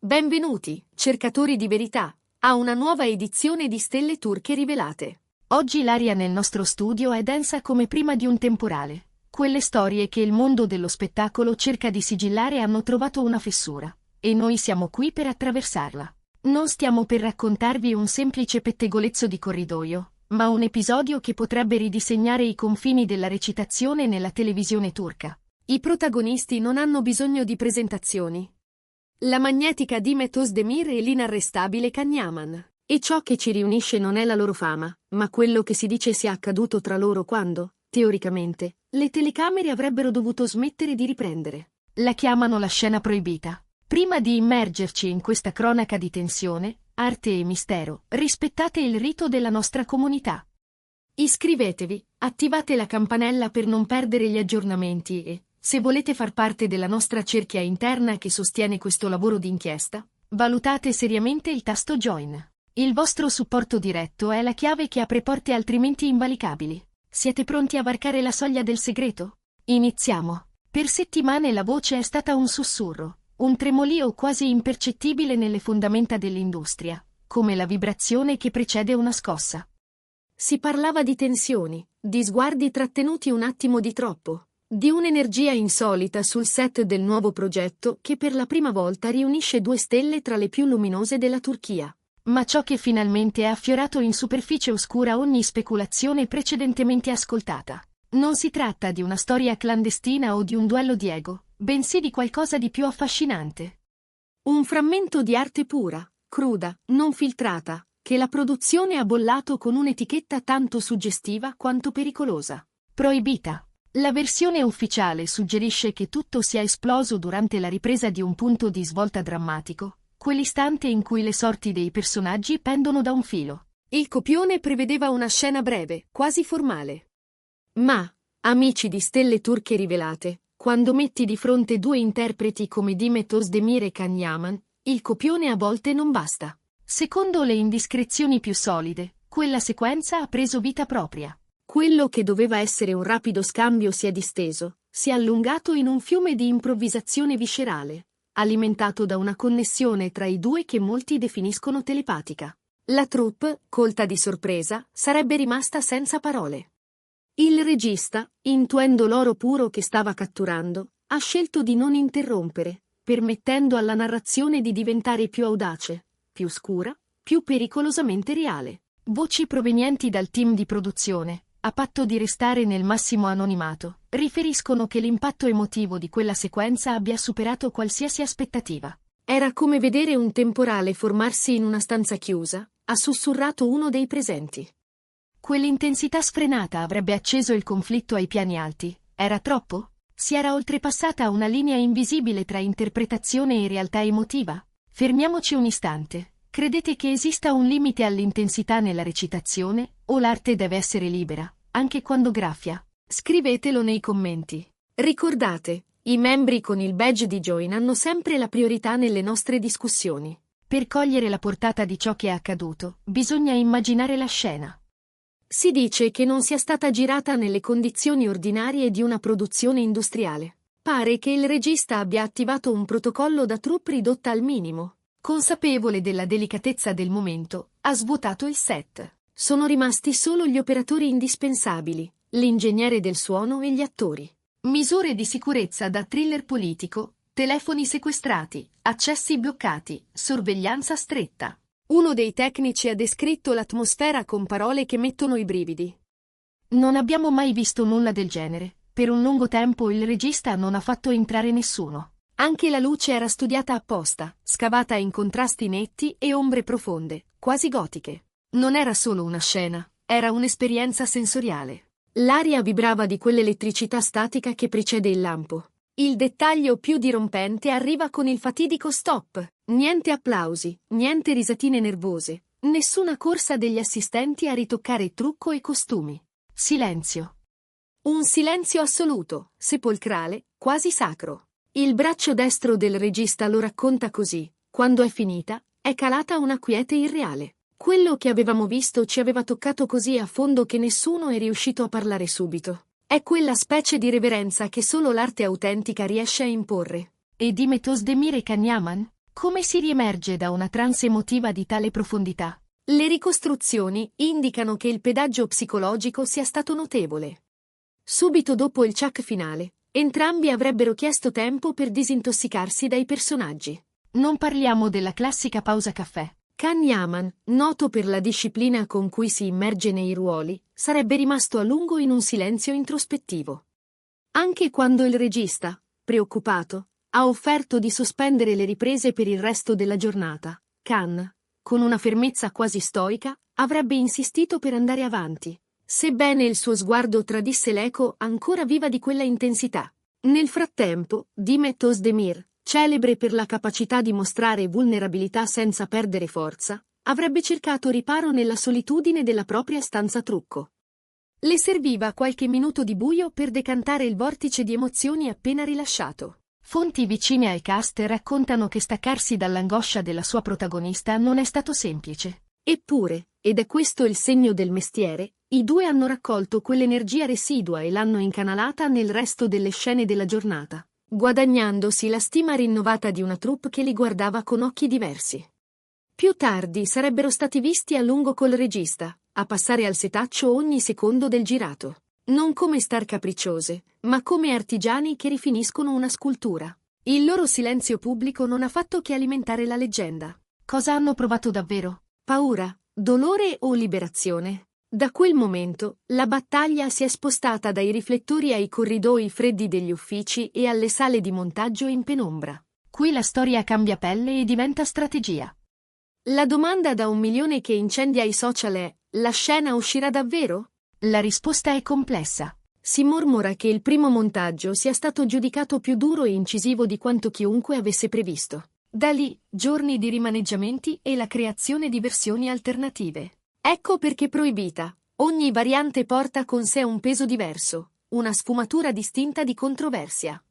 Benvenuti, cercatori di verità, a una nuova edizione di Stelle Turche Rivelate. Oggi l'aria nel nostro studio è densa come prima di un temporale. Quelle storie che il mondo dello spettacolo cerca di sigillare hanno trovato una fessura, e noi siamo qui per attraversarla. Non stiamo per raccontarvi un semplice pettegolezzo di corridoio, ma un episodio che potrebbe ridisegnare i confini della recitazione nella televisione turca. I protagonisti non hanno bisogno di presentazioni. La magnetica Demet Özdemir e l'inarrestabile Can Yaman. E ciò che ci riunisce non è la loro fama, ma quello che si dice sia accaduto tra loro quando, teoricamente, le telecamere avrebbero dovuto smettere di riprendere. La chiamano la scena proibita. Prima di immergerci in questa cronaca di tensione, arte e mistero, rispettate il rito della nostra comunità. Iscrivetevi, attivate la campanella per non perdere gli aggiornamenti e, se volete far parte della nostra cerchia interna che sostiene questo lavoro d'inchiesta, valutate seriamente il tasto Join. Il vostro supporto diretto è la chiave che apre porte altrimenti invalicabili. Siete pronti a varcare la soglia del segreto? Iniziamo. Per settimane la voce è stata un sussurro, un tremolio quasi impercettibile nelle fondamenta dell'industria, come la vibrazione che precede una scossa. Si parlava di tensioni, di sguardi trattenuti un attimo di troppo, di un'energia insolita sul set del nuovo progetto che per la prima volta riunisce due stelle tra le più luminose della Turchia. Ma ciò che finalmente ha affiorato in superficie oscura ogni speculazione precedentemente ascoltata. Non si tratta di una storia clandestina o di un duello di ego, bensì di qualcosa di più affascinante. Un frammento di arte pura, cruda, non filtrata, che la produzione ha bollato con un'etichetta tanto suggestiva quanto pericolosa. Proibita. La versione ufficiale suggerisce che tutto sia esploso durante la ripresa di un punto di svolta drammatico, quell'istante in cui le sorti dei personaggi pendono da un filo. Il copione prevedeva una scena breve, quasi formale. Ma, amici di Stelle Turche Rivelate, quando metti di fronte due interpreti come Demet Özdemir e Can Yaman, il copione a volte non basta. Secondo le indiscrezioni più solide, quella sequenza ha preso vita propria. Quello che doveva essere un rapido scambio si è disteso, si è allungato in un fiume di improvvisazione viscerale, alimentato da una connessione tra i due che molti definiscono telepatica. La troupe, colta di sorpresa, sarebbe rimasta senza parole. Il regista, intuendo l'oro puro che stava catturando, ha scelto di non interrompere, permettendo alla narrazione di diventare più audace, più scura, più pericolosamente reale. Voci provenienti dal team di produzione, a patto di restare nel massimo anonimato, riferiscono che l'impatto emotivo di quella sequenza abbia superato qualsiasi aspettativa. Era come vedere un temporale formarsi in una stanza chiusa, ha sussurrato uno dei presenti. Quell'intensità sfrenata avrebbe acceso il conflitto ai piani alti. Era troppo? Si era oltrepassata una linea invisibile tra interpretazione e realtà emotiva? Fermiamoci un istante. Credete che esista un limite all'intensità nella recitazione, o l'arte deve essere libera, anche quando graffia? Scrivetelo nei commenti. Ricordate, i membri con il badge di Join hanno sempre la priorità nelle nostre discussioni. Per cogliere la portata di ciò che è accaduto, bisogna immaginare la scena. Si dice che non sia stata girata nelle condizioni ordinarie di una produzione industriale. Pare che il regista abbia attivato un protocollo da troupe ridotta al minimo. Consapevole della delicatezza del momento, ha svuotato il set. Sono rimasti solo gli operatori indispensabili, l'ingegnere del suono e gli attori. Misure di sicurezza da thriller politico, telefoni sequestrati, accessi bloccati, sorveglianza stretta. Uno dei tecnici ha descritto l'atmosfera con parole che mettono i brividi. Non abbiamo mai visto nulla del genere. Per un lungo tempo il regista non ha fatto entrare nessuno. Anche la luce era studiata apposta, scavata in contrasti netti e ombre profonde, quasi gotiche. Non era solo una scena, era un'esperienza sensoriale. L'aria vibrava di quell'elettricità statica che precede il lampo. Il dettaglio più dirompente arriva con il fatidico stop. Niente applausi, niente risatine nervose, nessuna corsa degli assistenti a ritoccare trucco e costumi. Silenzio. Un silenzio assoluto, sepolcrale, quasi sacro. Il braccio destro del regista lo racconta così: quando è finita, è calata una quiete irreale. Quello che avevamo visto ci aveva toccato così a fondo che nessuno è riuscito a parlare subito. È quella specie di reverenza che solo l'arte autentica riesce a imporre. E Demet Özdemir e Can Yaman? Come si riemerge da una trance emotiva di tale profondità? Le ricostruzioni indicano che il pedaggio psicologico sia stato notevole. Subito dopo il ciak finale, entrambi avrebbero chiesto tempo per disintossicarsi dai personaggi. Non parliamo della classica pausa caffè. Can Yaman, noto per la disciplina con cui si immerge nei ruoli, sarebbe rimasto a lungo in un silenzio introspettivo. Anche quando il regista, preoccupato, ha offerto di sospendere le riprese per il resto della giornata, Can, con una fermezza quasi stoica, avrebbe insistito per andare avanti, sebbene il suo sguardo tradisse l'eco ancora viva di quella intensità. Nel frattempo, Dimet Özdemir, celebre per la capacità di mostrare vulnerabilità senza perdere forza, avrebbe cercato riparo nella solitudine della propria stanza trucco. Le serviva qualche minuto di buio per decantare il vortice di emozioni appena rilasciato. Fonti vicine al cast raccontano che staccarsi dall'angoscia della sua protagonista non è stato semplice. Eppure, ed è questo il segno del mestiere, i due hanno raccolto quell'energia residua e l'hanno incanalata nel resto delle scene della giornata, guadagnandosi la stima rinnovata di una troupe che li guardava con occhi diversi. Più tardi sarebbero stati visti a lungo col regista, a passare al setaccio ogni secondo del girato. Non come star capricciose, ma come artigiani che rifiniscono una scultura. Il loro silenzio pubblico non ha fatto che alimentare la leggenda. Cosa hanno provato davvero? Paura, dolore o liberazione? Da quel momento, la battaglia si è spostata dai riflettori ai corridoi freddi degli uffici e alle sale di montaggio in penombra. Qui la storia cambia pelle e diventa strategia. La domanda da 1 milione che incendia i social è: la scena uscirà davvero? La risposta è complessa. Si mormora che il primo montaggio sia stato giudicato più duro e incisivo di quanto chiunque avesse previsto. Da lì, giorni di rimaneggiamenti e la creazione di versioni alternative. Ecco perché proibita. Ogni variante porta con sé un peso diverso, una sfumatura distinta di controversia.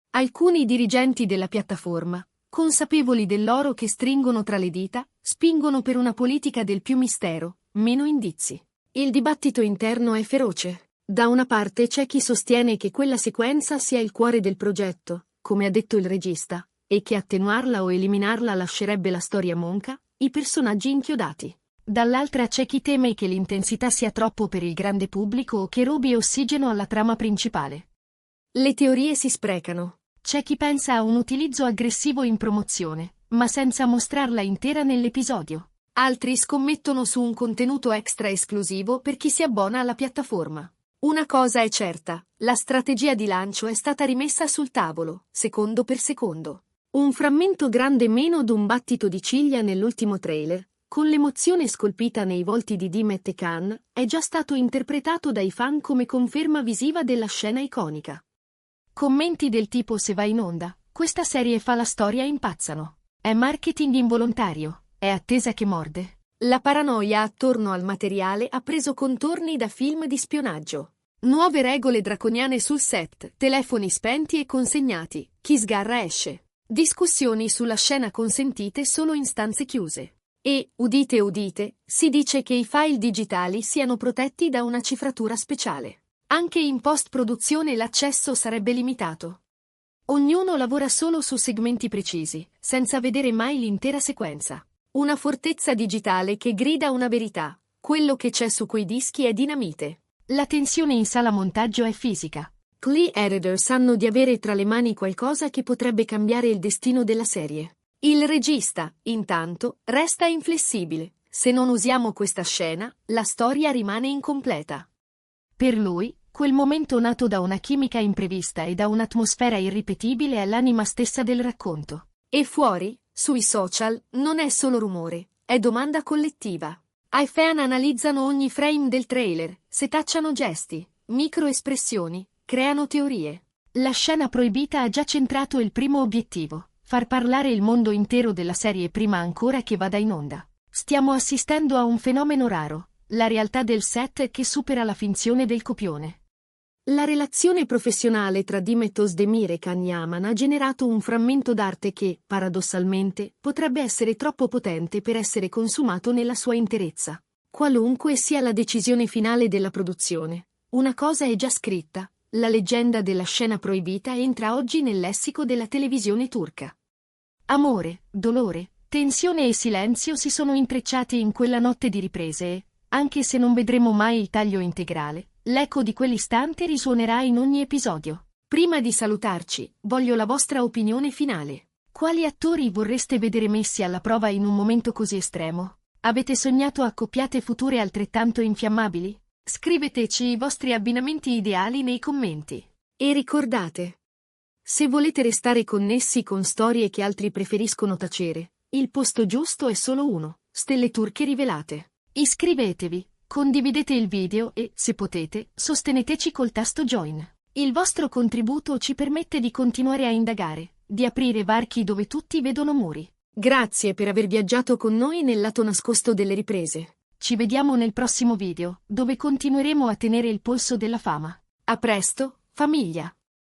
Alcuni dirigenti della piattaforma, consapevoli dell'oro che stringono tra le dita, spingono per una politica del più mistero, meno indizi. Il dibattito interno è feroce. Da una parte c'è chi sostiene che quella sequenza sia il cuore del progetto, come ha detto il regista, e che attenuarla o eliminarla lascerebbe la storia monca, i personaggi inchiodati. Dall'altra c'è chi teme che l'intensità sia troppo per il grande pubblico o che rubi ossigeno alla trama principale. Le teorie si sprecano. C'è chi pensa a un utilizzo aggressivo in promozione, ma senza mostrarla intera nell'episodio. Altri scommettono su un contenuto extra esclusivo per chi si abbona alla piattaforma. Una cosa è certa, la strategia di lancio è stata rimessa sul tavolo, secondo per secondo. Un frammento grande meno d'un battito di ciglia nell'ultimo trailer, con l'emozione scolpita nei volti di Dimet e Can, è già stato interpretato dai fan come conferma visiva della scena iconica. Commenti del tipo: se va in onda, questa serie fa la storia e impazzano. È marketing involontario. È attesa che morde. La paranoia attorno al materiale ha preso contorni da film di spionaggio. Nuove regole draconiane sul set, telefoni spenti e consegnati, chi sgarra esce. Discussioni sulla scena consentite solo in stanze chiuse. E, udite udite, si dice che i file digitali siano protetti da una cifratura speciale. Anche in post-produzione l'accesso sarebbe limitato. Ognuno lavora solo su segmenti precisi, senza vedere mai l'intera sequenza. Una fortezza digitale che grida una verità. Quello che c'è su quei dischi è dinamite. La tensione in sala montaggio è fisica. Gli editor sanno di avere tra le mani qualcosa che potrebbe cambiare il destino della serie. Il regista, intanto, resta inflessibile. Se non usiamo questa scena, la storia rimane incompleta. Per lui, quel momento nato da una chimica imprevista e da un'atmosfera irripetibile è l'anima stessa del racconto. E fuori, sui social, non è solo rumore, è domanda collettiva. I fan analizzano ogni frame del trailer, setacciano gesti, microespressioni, creano teorie. La scena proibita ha già centrato il primo obiettivo: far parlare il mondo intero della serie prima ancora che vada in onda. Stiamo assistendo a un fenomeno raro, la realtà del set che supera la finzione del copione. La relazione professionale tra Dimet Özdemir e Can Yaman ha generato un frammento d'arte che, paradossalmente, potrebbe essere troppo potente per essere consumato nella sua interezza. Qualunque sia la decisione finale della produzione, una cosa è già scritta: la leggenda della scena proibita entra oggi nel lessico della televisione turca. Amore, dolore, tensione e silenzio si sono intrecciati in quella notte di riprese e, anche se non vedremo mai il taglio integrale, l'eco di quell'istante risuonerà in ogni episodio. Prima di salutarci, voglio la vostra opinione finale. Quali attori vorreste vedere messi alla prova in un momento così estremo? Avete sognato accoppiate future altrettanto infiammabili? Scriveteci i vostri abbinamenti ideali nei commenti. E ricordate, se volete restare connessi con storie che altri preferiscono tacere, il posto giusto è solo uno: Stelle Turche Rivelate. Iscrivetevi, condividete il video e, se potete, sosteneteci col tasto Join. Il vostro contributo ci permette di continuare a indagare, di aprire varchi dove tutti vedono muri. Grazie per aver viaggiato con noi nel lato nascosto delle riprese. Ci vediamo nel prossimo video, dove continueremo a tenere il polso della fama. A presto, famiglia!